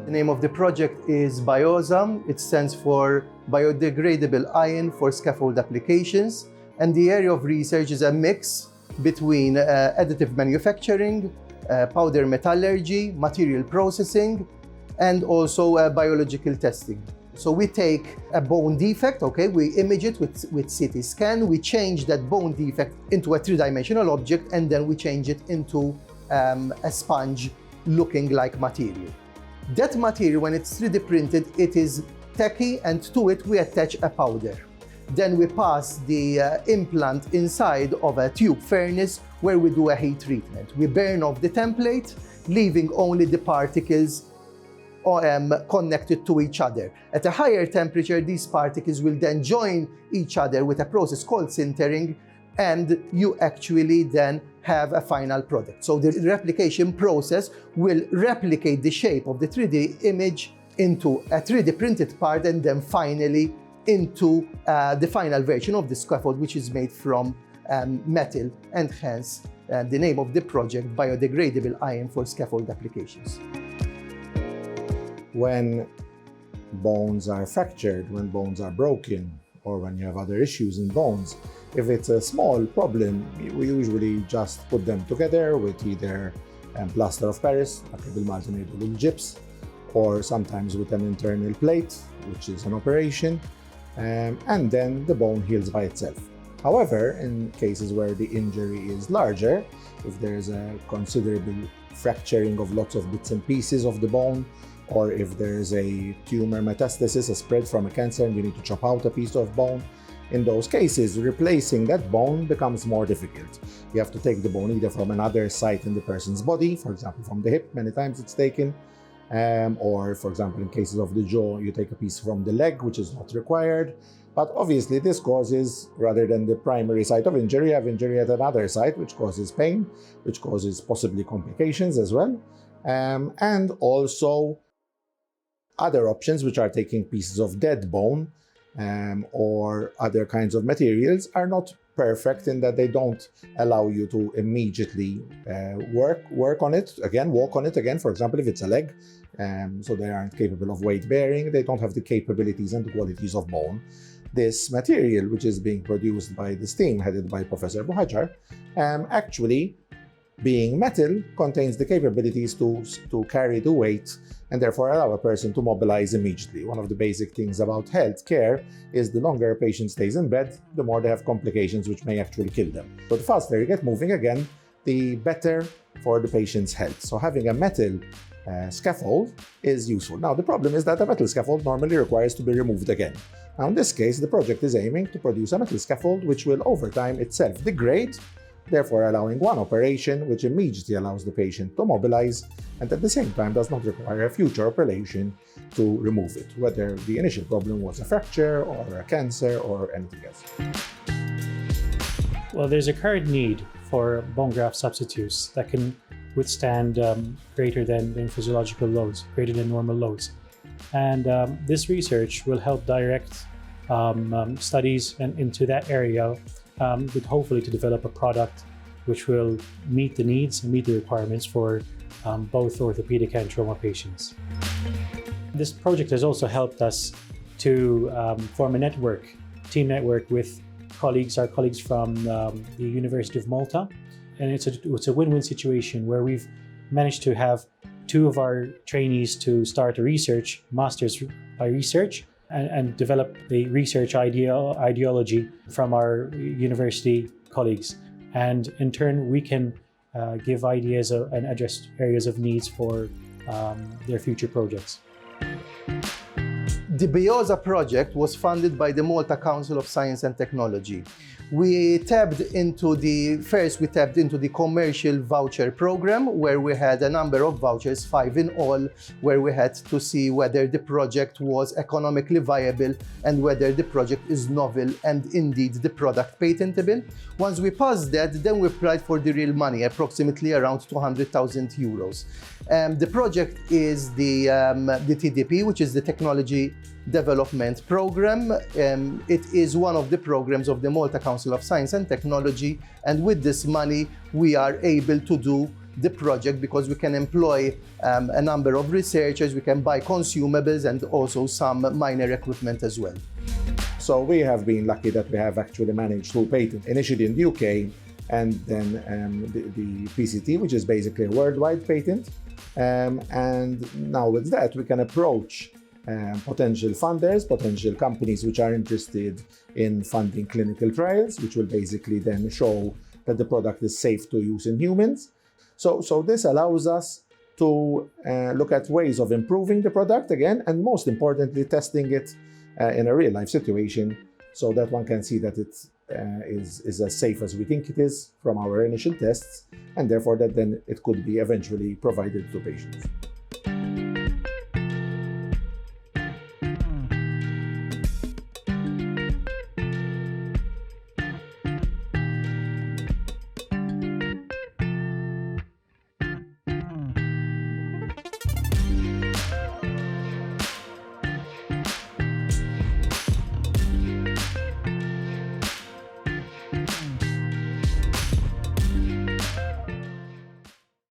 The name of the project is BIOSA. It stands for Biodegradable Iron for Scaffold Applications. And the area of research is a mix between additive manufacturing, powder metallurgy, material processing, and also biological testing. So we take a bone defect, okay, we image it with CT scan, we change that bone defect into a three-dimensional object, and then we change it into a sponge looking like material. That material, when it's 3D printed, it is tacky, and to it we attach a powder. Then we pass the implant inside of a tube furnace where we do a heat treatment. We burn off the template, leaving only the particles connected to each other. At a higher temperature, these particles will then join each other with a process called sintering, and you actually then have a final product. So the replication process will replicate the shape of the 3D image into a 3D printed part, and then finally into the final version of the scaffold, which is made from metal, and hence the name of the project, Biodegradable Iron for Scaffold Applications. When bones are fractured, when bones are broken, or when you have other issues in bones, if it's a small problem, we usually just put them together with either plaster of Paris, acrylamide gyps, or sometimes with an internal plate, which is an operation, and then the bone heals by itself. However, in cases where the injury is larger, if there's a considerable fracturing of lots of bits and pieces of the bone, or if there's a tumor metastasis, a spread from a cancer, and you need to chop out a piece of bone, in those cases, replacing that bone becomes more difficult. You have to take the bone either from another site in the person's body, for example, from the hip, many times it's taken, or for example, in cases of the jaw, you take a piece from the leg, which is not required. But obviously this causes, rather than the primary site of injury, you have injury at another site, which causes pain, which causes possibly complications as well. And also other options, which are taking pieces of dead bone or other kinds of materials, are not perfect in that they don't allow you to immediately work on it again, walk on it again. For example, if it's a leg, so they aren't capable of weight bearing, they don't have the capabilities and the qualities of bone. This material, which is being produced by this team headed by Professor Buhajar, actually, being metal, contains the capabilities to carry the weight and therefore allow a person to mobilize immediately. One of the basic things about health care is the longer a patient stays in bed, the more they have complications which may actually kill them. So the faster you get moving again, the better for the patient's health. So having a metal scaffold is useful. Now the problem is that a metal scaffold normally requires to be removed again. Now in this case, the project is aiming to produce a metal scaffold which will over time itself degrade, therefore allowing one operation which immediately allows the patient to mobilize and at the same time does not require a future operation to remove it, whether the initial problem was a fracture or a cancer or anything else. Well, there's a current need for bone graft substitutes that can withstand greater than physiological loads, greater than normal loads. And this research will help direct studies into that area, with hopefully to develop a product which will meet the needs and meet the requirements for both orthopedic and trauma patients. This project has also helped us to form a team network with our colleagues from the University of Malta. And it's a win-win situation where we've managed to have two of our trainees to start a master's by research, and develop the research ideology from our university colleagues. And in turn, we can give ideas and address areas of needs for their future projects. The BIOSA project was funded by the Malta Council of Science and Technology. We tapped into the commercial voucher program, where we had a number of vouchers, 5 in all, where we had to see whether the project was economically viable and whether the project is novel and indeed the product patentable. Once we passed that, then we applied for the real money, approximately around 200,000 euros. The project is the TDP, which is the Technology Development Program. It is one of the programs of the Malta Council of Science and Technology, and with this money we are able to do the project because we can employ a number of researchers, we can buy consumables and also some minor equipment as well. So we have been lucky that we have actually managed to patent initially in the UK and then the PCT, which is basically a worldwide patent. And now with that, we can approach potential funders, potential companies which are interested in funding clinical trials, which will basically then show that the product is safe to use in humans. So this allows us to look at ways of improving the product again, and most importantly, testing it in a real-life situation so that one can see that it is as safe as we think it is from our initial tests, and therefore that then it could be eventually provided to patients.